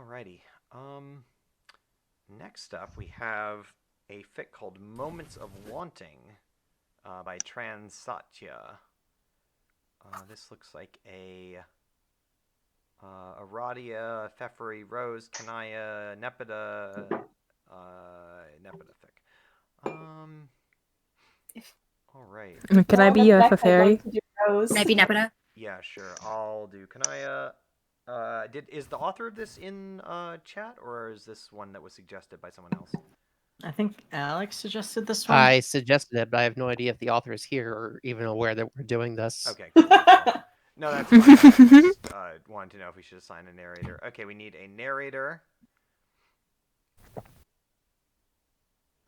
Alrighty. Um, Next up we have a fic called Moments of Wanting by TransSatya. This looks like a Aradia, Theferi, Rose, Kanaya, Nepeta fic. Alright. If Can no I one be a objects, I'm going fairy? to do Rose. Can I be Nepeta? Yeah, sure. I'll do Kanaya. Is the author of this in chat, or is this one that was suggested by someone else? I think Alex suggested this one. I suggested it, but I have no idea if the author is here or even aware that we're doing this. Okay, cool. No, that's fine. I just wanted to know if we should assign a narrator. Okay, we need a narrator.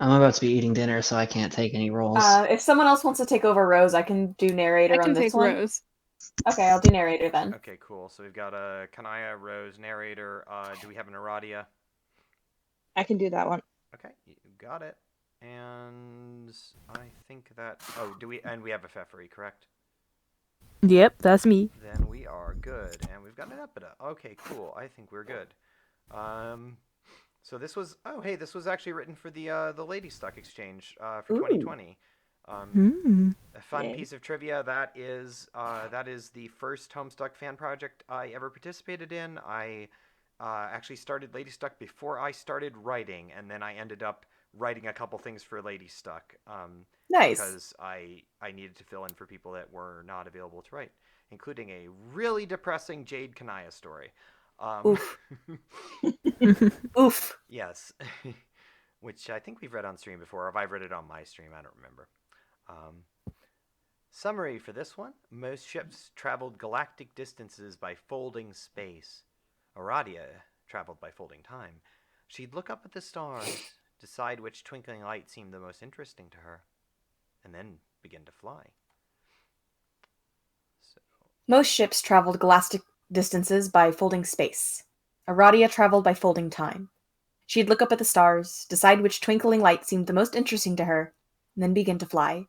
I'm about to be eating dinner, so I can't take any roles. If someone else wants to take over Rose, I can do narrator I can on this take one. Rose. Okay, I'll do narrator then. Okay, cool. So we've got a Kanaya, Rose, narrator. Do we have an Aradia? I can do that one. Okay, you got it. And I think that. Oh, do we? And we have a Theferi, correct? Yep, that's me. Then we are good, and we've got an Epida. Okay, cool. I think we're good. So this was. Oh, hey, this was actually written for the Lady Stuck Exchange for 2020. A fun piece of trivia, that is the first Homestuck fan project I ever participated in. I actually started Lady Stuck before I started writing, and then I ended up writing a couple things for Lady Stuck. Nice. Because I needed to fill in for people that were not available to write, including a really depressing Jade Kanaya story. Oof. Oof. Yes. Which I think we've read on stream before, or if I've read it on my stream, I don't remember. Summary for this one. Most ships traveled galactic distances by folding space. Aradia traveled by folding time. She'd look up at the stars, decide which twinkling light seemed the most interesting to her, and then begin to fly. Most ships traveled galactic distances by folding space. Aradia traveled by folding time. She'd look up at the stars, decide which twinkling light seemed the most interesting to her, and then begin to fly.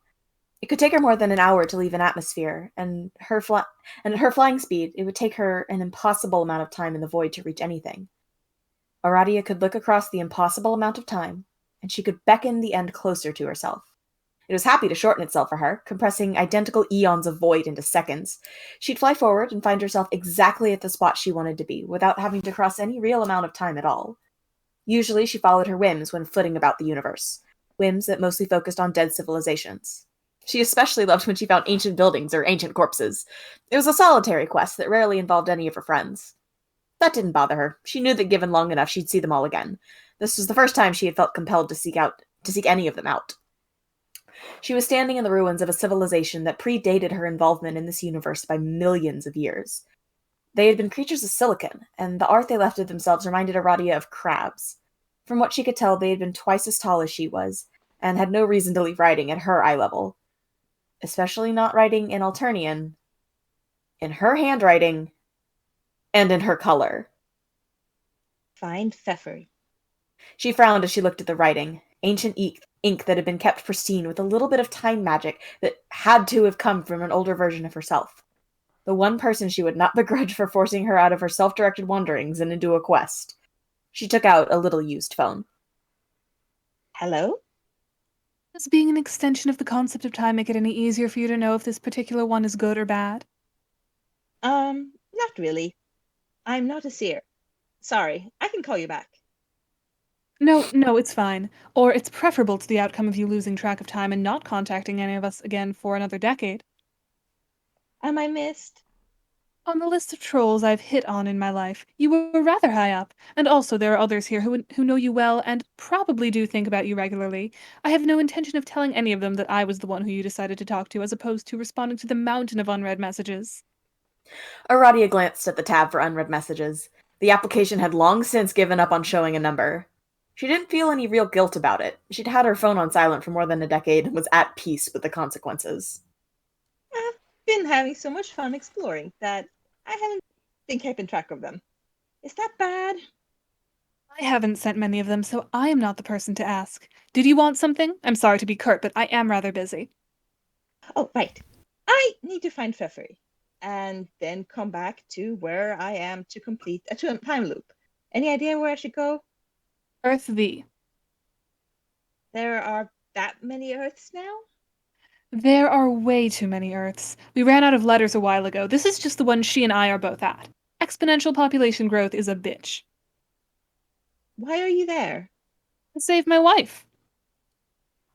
It could take her more than an hour to leave an atmosphere, and at her flying speed, it would take her an impossible amount of time in the void to reach anything. Aradia could look across the impossible amount of time, and she could beckon the end closer to herself. It was happy to shorten itself for her, compressing identical eons of void into seconds. She'd fly forward and find herself exactly at the spot she wanted to be, without having to cross any real amount of time at all. Usually she followed her whims when flitting about the universe, whims that mostly focused on dead civilizations. She especially loved when she found ancient buildings or ancient corpses. It was a solitary quest that rarely involved any of her friends. That didn't bother her. She knew that given long enough, she'd see them all again. This was the first time she had felt compelled to seek any of them out. She was standing in the ruins of a civilization that predated her involvement in this universe by millions of years. They had been creatures of silicon, and the art they left of themselves reminded Aradia of crabs. From what she could tell, they had been twice as tall as she was, and had no reason to leave writing at her eye level. Especially not writing in Alternian, in her handwriting, and in her color. Find Theferi. She frowned as she looked at the writing, ancient ink that had been kept pristine with a little bit of time magic that had to have come from an older version of herself. The one person she would not begrudge for forcing her out of her self-directed wanderings and into a quest. She took out a little-used phone. Hello? Does being an extension of the concept of time make it any easier for you to know if this particular one is good or bad? Not really. I'm not a seer. Sorry, I can call you back. No, it's fine. Or it's preferable to the outcome of you losing track of time and not contacting any of us again for another decade. Am I missed? On the list of trolls I've hit on in my life, you were rather high up, and also there are others here who know you well and probably do think about you regularly. I have no intention of telling any of them that I was the one who you decided to talk to, as opposed to responding to the mountain of unread messages. Aradia glanced at the tab for unread messages. The application had long since given up on showing a number. She didn't feel any real guilt about it. She'd had her phone on silent for more than a decade and was at peace with the consequences. I've been having so much fun exploring that I haven't been keeping track of them. Is that bad? I haven't sent many of them, so I am not the person to ask. Did you want something? I'm sorry to be curt, but I am rather busy. Oh, right. I need to find Theferi, and then come back to where I am to complete a time loop. Any idea where I should go? Earth V. There are that many Earths now? There are way too many Earths. We ran out of letters a while ago. This is just the one she and I are both at. Exponential population growth is a bitch. Why are you there? To save my wife.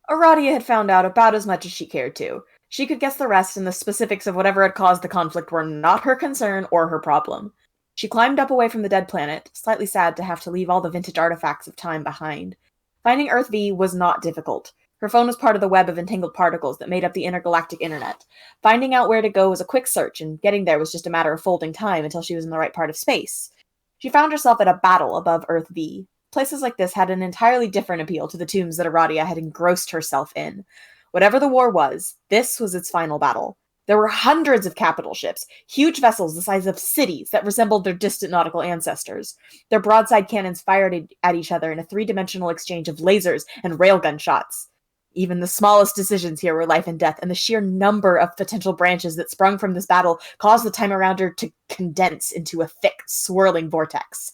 Aradia had found out about as much as she cared to. She could guess the rest, and the specifics of whatever had caused the conflict were not her concern or her problem. She climbed up away from the dead planet, slightly sad to have to leave all the vintage artifacts of time behind. Finding Earth V was not difficult. Her phone was part of the web of entangled particles that made up the intergalactic internet. Finding out where to go was a quick search, and getting there was just a matter of folding time until she was in the right part of space. She found herself at a battle above Earth V. Places like this had an entirely different appeal to the tombs that Aradia had engrossed herself in. Whatever the war was, this was its final battle. There were hundreds of capital ships, huge vessels the size of cities that resembled their distant nautical ancestors. Their broadside cannons fired at each other in a three-dimensional exchange of lasers and railgun shots. Even the smallest decisions here were life and death, and the sheer number of potential branches that sprung from this battle caused the time around her to condense into a thick, swirling vortex.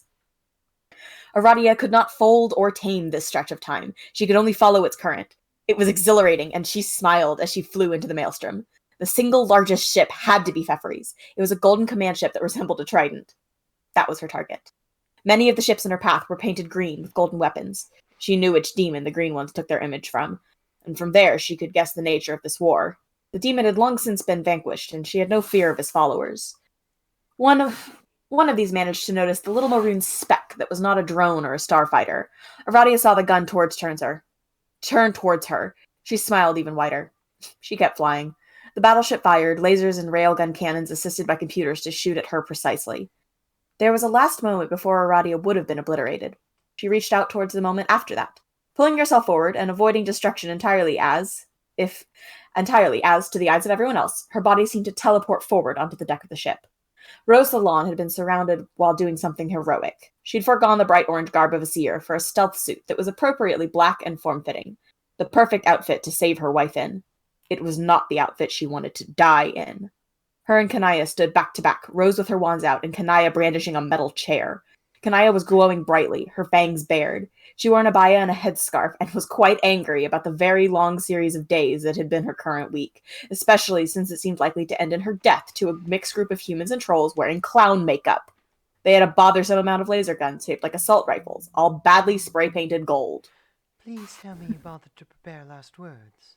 Aradia could not fold or tame this stretch of time. She could only follow its current. It was exhilarating, and she smiled as she flew into the maelstrom. The single largest ship had to be Pfeffry's. It was a golden command ship that resembled a trident. That was her target. Many of the ships in her path were painted green with golden weapons. She knew which demon the green ones took their image from, and from there she could guess the nature of this war. The demon had long since been vanquished, and she had no fear of his followers. One of these managed to notice the little maroon speck that was not a drone or a starfighter. Aradia saw the gun turn towards her. She smiled even wider. She kept flying. The battleship fired, lasers and railgun cannons assisted by computers to shoot at her precisely. There was a last moment before Aradia would have been obliterated. She reached out towards the moment after that, pulling herself forward and avoiding destruction entirely as to the eyes of everyone else. Her body seemed to teleport forward onto the deck of the ship. Rose the Lawn had been surrounded while doing something heroic. She'd foregone the bright orange garb of a seer for a stealth suit that was appropriately black and form-fitting, the perfect outfit to save her wife in. It was not the outfit she wanted to die in. Her and Kanaya stood back to back, Rose with her wands out and Kanaya brandishing a metal chair. Kanaya was glowing brightly, her fangs bared. She wore an abaya and a headscarf and was quite angry about the very long series of days that had been her current week, especially since it seemed likely to end in her death to a mixed group of humans and trolls wearing clown makeup. They had a bothersome amount of laser guns shaped like assault rifles, all badly spray-painted gold. Please tell me you bothered to prepare last words.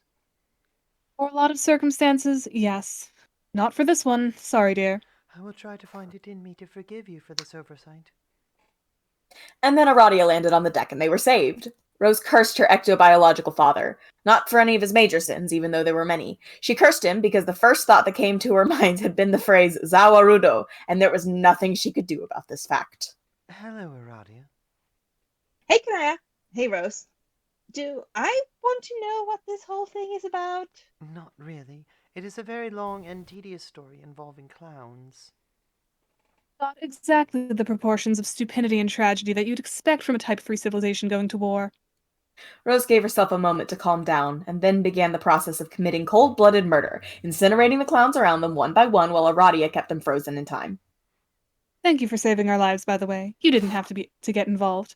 For a lot of circumstances, yes. Not for this one, sorry, dear. I will try to find it in me to forgive you for this oversight. And then Aradia landed on the deck and they were saved. Rose cursed her ectobiological father, not for any of his major sins, even though there were many. She cursed him because the first thought that came to her mind had been the phrase Zawarudo, and there was nothing she could do about this fact. Hello, Aradia. Hey, Kanaya. Hey, Rose. Do I want to know what this whole thing is about? Not really. It is a very long and tedious story involving clowns. Not exactly the proportions of stupidity and tragedy that you'd expect from a Type 3 civilization going to war. Rose gave herself a moment to calm down, and then began the process of committing cold-blooded murder, incinerating the clowns around them one by one while Aradia kept them frozen in time. Thank you for saving our lives, by the way. You didn't have to get involved.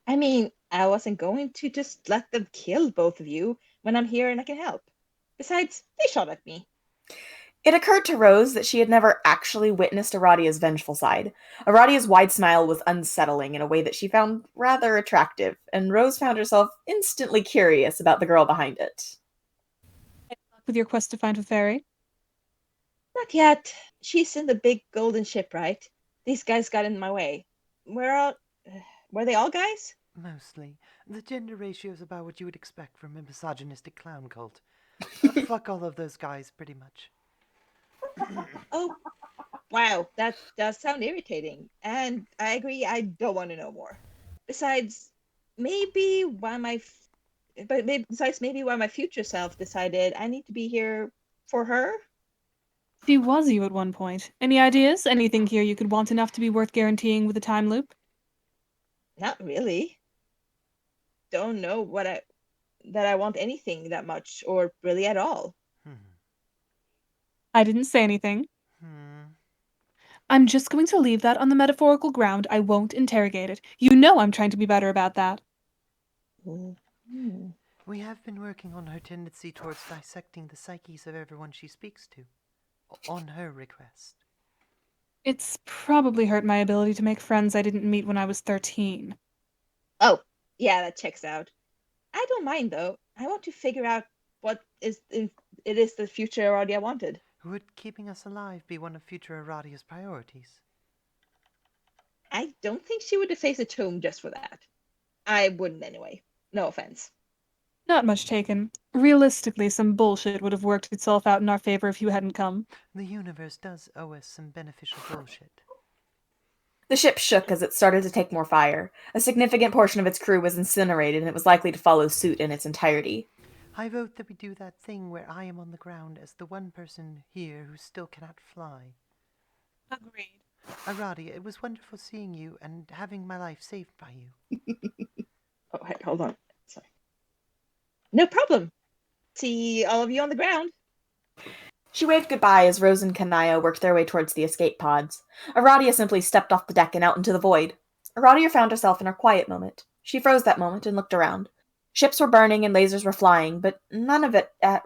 I mean, I wasn't going to just let them kill both of you when I'm here and I can help. Besides, they shot at me. It occurred to Rose that she had never actually witnessed Aradia's vengeful side. Aradia's wide smile was unsettling in a way that she found rather attractive, and Rose found herself instantly curious about the girl behind it. Good luck with your quest to find a fairy. Not yet. She's in the big golden ship, right? These guys got in my way. Were they all guys? Mostly. The gender ratio is about what you would expect from a misogynistic clown cult. Fuck all of those guys, pretty much. Oh, wow. That does sound irritating. And I agree, I don't want to know more. Besides, maybe why my future self decided I need to be here for her. She was you at one point. Any ideas? Anything here you could want enough to be worth guaranteeing with a time loop? Not really. Don't know that I want anything that much, or really at all. I didn't say anything. I'm just going to leave that on the metaphorical ground. I won't interrogate it. You know I'm trying to be better about that. Hmm. We have been working on her tendency towards dissecting the psyches of everyone she speaks to. On her request. It's probably hurt my ability to make friends I didn't meet when I was 13. Oh, yeah, that checks out. I don't mind though. I want to figure out what it is the future Aradia wanted. Would keeping us alive be one of future Aradia's priorities? I don't think she would deface a tomb just for that. I wouldn't anyway. No offense. Not much taken. Realistically, some bullshit would have worked itself out in our favor if you hadn't come. The universe does owe us some beneficial bullshit. The ship shook as it started to take more fire. A significant portion of its crew was incinerated, and it was likely to follow suit in its entirety. I vote that we do that thing where I am on the ground as the one person here who still cannot fly. Agreed. Aradia, it was wonderful seeing you and having my life saved by you. Oh, hey, hold on. Sorry. No problem. See all of you on the ground. She waved goodbye as Rose and Kanaya worked their way towards the escape pods. Aradia simply stepped off the deck and out into the void. Aradia found herself in her quiet moment. She froze that moment and looked around. Ships were burning and lasers were flying, but none of it had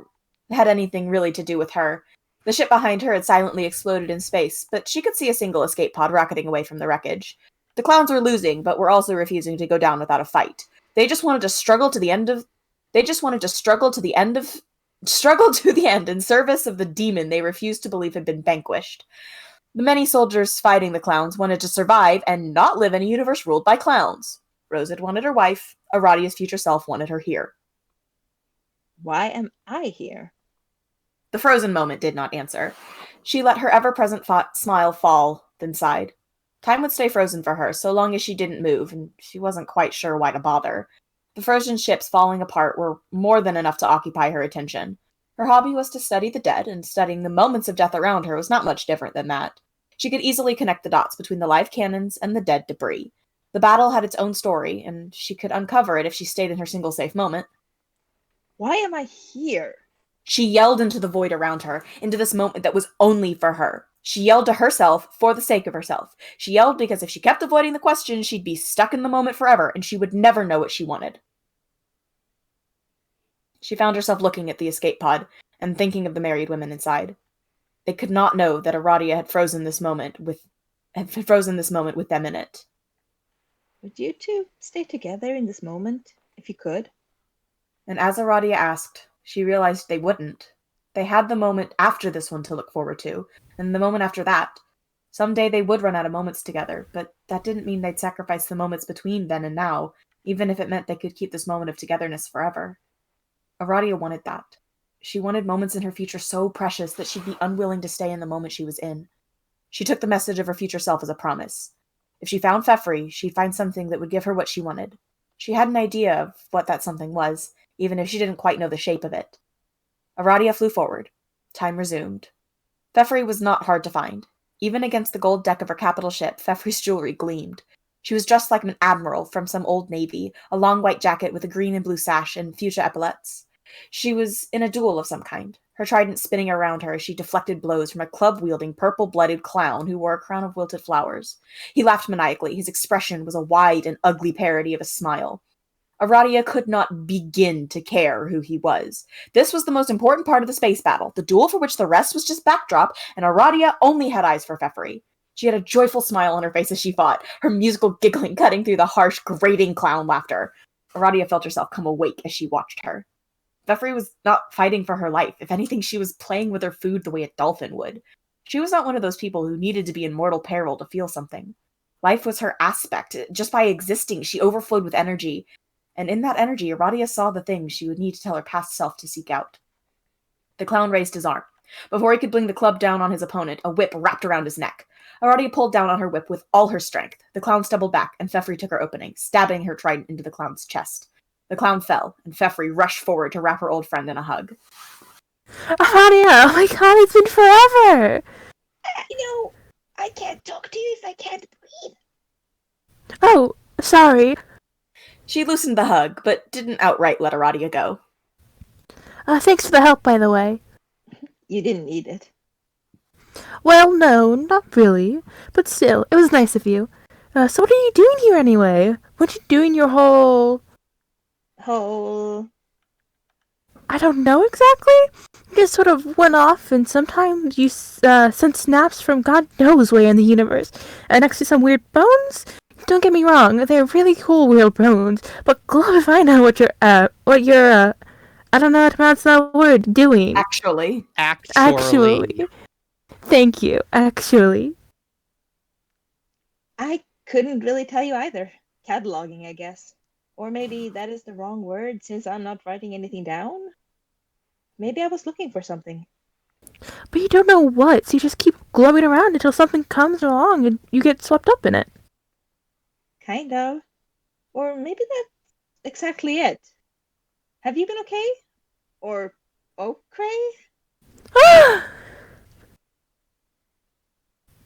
anything really to do with her. The ship behind her had silently exploded in space, but she could see a single escape pod rocketing away from the wreckage. The clowns were losing, but were also refusing to go down without a fight. They just wanted to struggle to the end in service of the demon they refused to believe had been vanquished. The many soldiers fighting the clowns wanted to survive and not live in a universe ruled by clowns. Rose had wanted her wife. Aradia's future self wanted her here. Why am I here? The frozen moment did not answer. She let her ever-present smile fall, then sighed. Time would stay frozen for her, so long as she didn't move, and she wasn't quite sure why to bother. The frozen ships falling apart were more than enough to occupy her attention. Her hobby was to study the dead, and studying the moments of death around her was not much different than that. She could easily connect the dots between the live cannons and the dead debris. The battle had its own story, and she could uncover it if she stayed in her single safe moment. Why am I here? She yelled into the void around her, into this moment that was only for her. She yelled to herself for the sake of herself. She yelled because if she kept avoiding the question, she'd be stuck in the moment forever, and she would never know what she wanted. She found herself looking at the escape pod and thinking of the married women inside. They could not know that Aradia had frozen this moment with them in it. Would you two stay together in this moment, if you could? And as Aradia asked, she realized they wouldn't. They had the moment after this one to look forward to, and the moment after that. Someday they would run out of moments together, but that didn't mean they'd sacrifice the moments between then and now, even if it meant they could keep this moment of togetherness forever. Aradia wanted that. She wanted moments in her future so precious that she'd be unwilling to stay in the moment she was in. She took the message of her future self as a promise. If she found Fefri, she'd find something that would give her what she wanted. She had an idea of what that something was, even if she didn't quite know the shape of it. Aradia flew forward. Time resumed. Fefri was not hard to find. Even against the gold deck of her capital ship, Fefri's jewelry gleamed. She was dressed like an admiral from some old navy, a long white jacket with a green and blue sash and fuchsia epaulets. She was in a duel of some kind, her trident spinning around her as she deflected blows from a club-wielding, purple-blooded clown who wore a crown of wilted flowers. He laughed maniacally. His expression was a wide and ugly parody of a smile. Aradia could not begin to care who he was. This was the most important part of the space battle, the duel for which the rest was just backdrop, and Aradia only had eyes for Fefri. She had a joyful smile on her face as she fought, her musical giggling cutting through the harsh, grating clown laughter. Aradia felt herself come awake as she watched her. Fefri was not fighting for her life. If anything, she was playing with her food the way a dolphin would. She was not one of those people who needed to be in mortal peril to feel something. Life was her aspect. Just by existing, she overflowed with energy. And in that energy, Aradia saw the things she would need to tell her past self to seek out. The clown raised his arm. Before he could bring the club down on his opponent, a whip wrapped around his neck. Aradia pulled down on her whip with all her strength. The clown stumbled back, and Fefri took her opening, stabbing her trident into the clown's chest. The clown fell, and Fefri rushed forward to wrap her old friend in a hug. Aradia, oh my god, it's been forever! I can't talk to you if I can't breathe. Oh, sorry. She loosened the hug, but didn't outright let Aradia go. Thanks for the help, by the way. You didn't need it. Well, no, not really. But still, it was nice of you. So what are you doing here anyway? What you doing your whole... Whole. I don't know exactly. You just sort of went off, and sometimes you sent snaps from God knows where in the universe. Next to some weird bones? Don't get me wrong, they're really cool weird bones. But glove if I know what you're, I don't know how to pronounce that word, doing. Actually, Actually. Thank you, actually. I couldn't really tell you either. Cataloging, I guess. Or maybe that is the wrong word since I'm not writing anything down. Maybe I was looking for something. But you don't know what, so you just keep glowing around until something comes along and you get swept up in it. Kind of. Or maybe that's exactly it. Have you been okay? Or okay?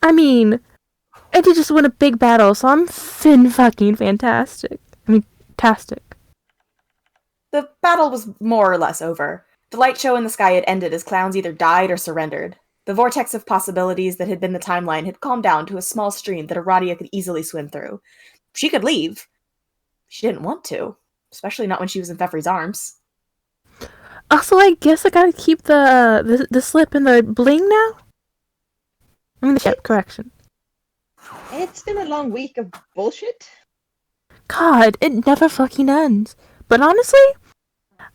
I mean, I did just win a big battle, so I'm fucking fantastic. I mean, tastic. the battle was more or less over. The light show in the sky had ended as clowns either died or surrendered. The vortex of possibilities that had been the timeline had calmed down to a small stream that Aradia could easily swim through. She could leave. She didn't want to, especially not when she was in Thefri's arms. Also, I guess I gotta keep the slip and the bling now? I mean, the ship, correction. It's been a long week of bullshit. God, it never fucking ends. But honestly,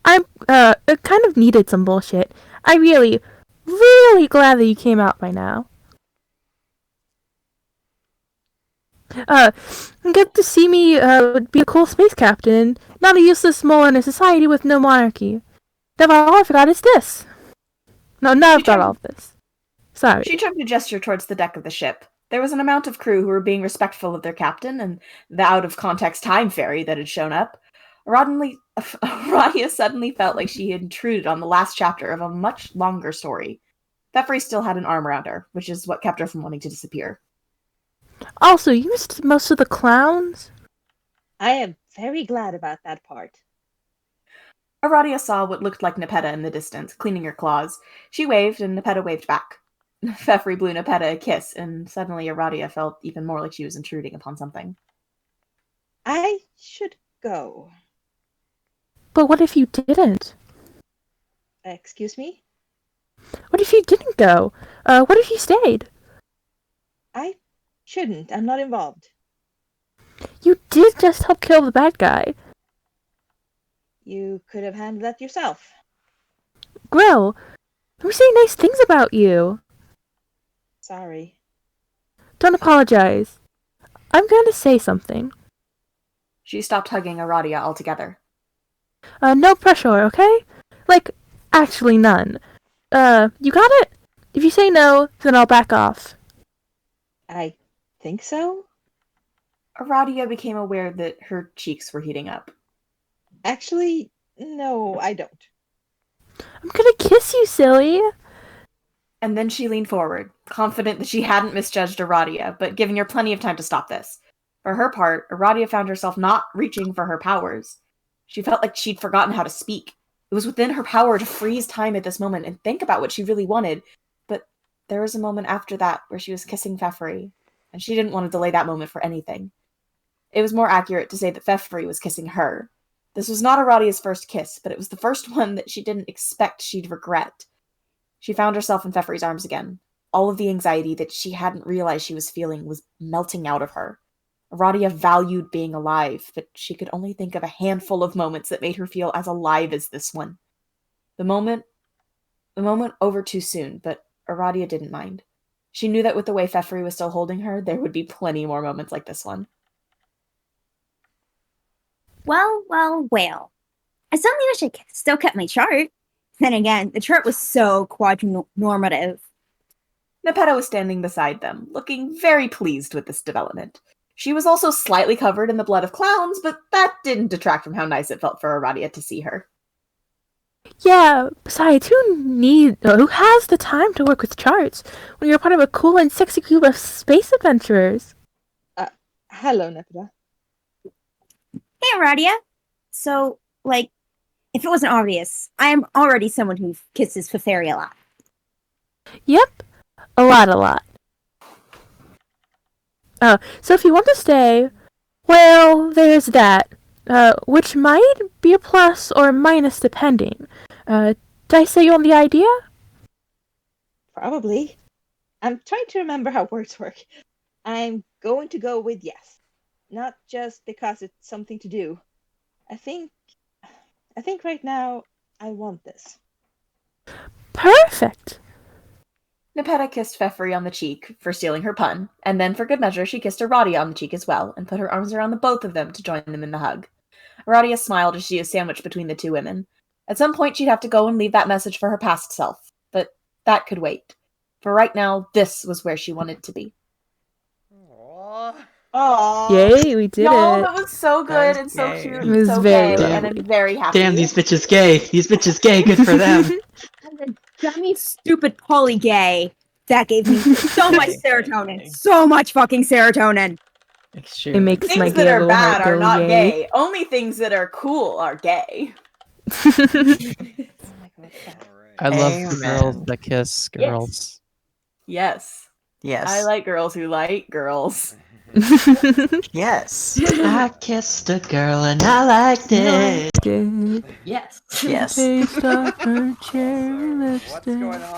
I kind of needed some bullshit. I really glad that you came out by now. Get to see me be a cool space captain, not a useless mole in a society with no monarchy. Now all I forgot is this. No, I've got all of this. Sorry. She took a gesture towards the deck of the ship. There was an amount of crew who were being respectful of their captain and the out-of-context time fairy that had shown up. Aradia suddenly felt like she had intruded on the last chapter of a much longer story. Thefri still had an arm around her, which is what kept her from wanting to disappear. Also, you missed most of the clowns? I am very glad about that part. Aradia saw what looked like Nepeta in the distance, cleaning her claws. She waved, and Nepeta waved back. Thefri blew Nepeta a kiss, and suddenly Aradia felt even more like she was intruding upon something. I should go. But what if you didn't? Excuse me? What if you didn't go? What if you stayed? I shouldn't. I'm not involved. You did just help kill the bad guy. You could have handled that yourself. Grill, we're saying nice things about you. Sorry. Don't apologize. I'm going to say something. She stopped hugging Aradia altogether. No pressure, okay? Like, actually none. You got it? If you say no, then I'll back off. I think so? Aradia became aware that her cheeks were heating up. Actually, no, I don't. I'm gonna kiss you, silly. And then she leaned forward, confident that she hadn't misjudged Aradia, but giving her plenty of time to stop this. For her part, Aradia found herself not reaching for her powers. She felt like she'd forgotten how to speak. It was within her power to freeze time at this moment and think about what she really wanted, but there was a moment after that where she was kissing Thefri, and she didn't want to delay that moment for anything. It was more accurate to say that Thefri was kissing her. This was not Aradia's first kiss, but it was the first one that she didn't expect she'd regret. She found herself in Thefri's arms again. All of the anxiety that she hadn't realized she was feeling was melting out of her. Aradia valued being alive, but she could only think of a handful of moments that made her feel as alive as this one. The moment over too soon, but Aradia didn't mind. She knew that with the way Thefri was still holding her, there would be plenty more moments like this one. Well. I certainly wish I still kept my chart. Then again, the chart was so quadranormative. Nepeta was standing beside them, looking very pleased with this development. She was also slightly covered in the blood of clowns, but that didn't detract from how nice it felt for Aradia to see her. Yeah, besides, who has the time to work with charts when you're part of a cool and sexy group of space adventurers? Hello, Nepeta. Hey, Aradia. So, if it wasn't obvious, I am already someone who kisses Feferi a lot. Yep. A lot. So if you want to stay, well, there's that. Which might be a plus or minus depending. Did I say you on the idea? Probably. I'm trying to remember how words work. I'm going to go with yes. Not just because it's something to do. I think right now I want this. Perfect. Nepeta kissed Fefri on the cheek for stealing her pun, and then for good measure she kissed Aradia on the cheek as well, and put her arms around the both of them to join them in the hug. Aradia smiled as she was sandwiched between the two women. At some point she'd have to go and leave that message for her past self, but that could wait. For right now, this was where she wanted to be. Aww. Aww. Yay, we did Y'all, it. that was so That good was and so gay. cute It and was so very gay, good. and I'm very happy. Damn, these bitches gay. These bitches gay. Good for them. And the dummy, stupid poly gay. That gave me so much serotonin. So much fucking serotonin. Extremely. It makes my Things gay that are little bad heart are go not yay. gay. Only things that are cool are gay. Oh my God. I love the girls Amen. that kiss girls. Yes. Yes. I like girls who like girls. Yes. I kissed a girl and I liked it. Did Yes. Yes. taste of her cherry So, what's lipstick. going on